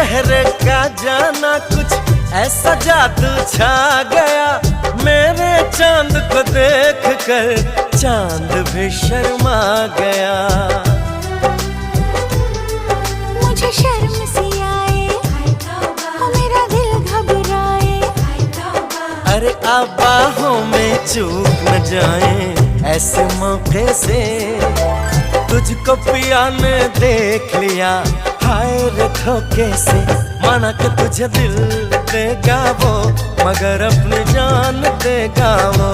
चेहरे का जाना कुछ ऐसा जादू छा गया, मेरे चांद को देख कर चांद भी शर्मा गया। मुझे शर्म सी आए, ओ मेरा दिल घबराए। अरे अब बाहों में चूक न जाए ऐसे मौके से, तुझको पिया ने देख लिया हाय रे धोखे से। माना कि तुझे दिल देगा वो, मगर अपनी जान देगा वो।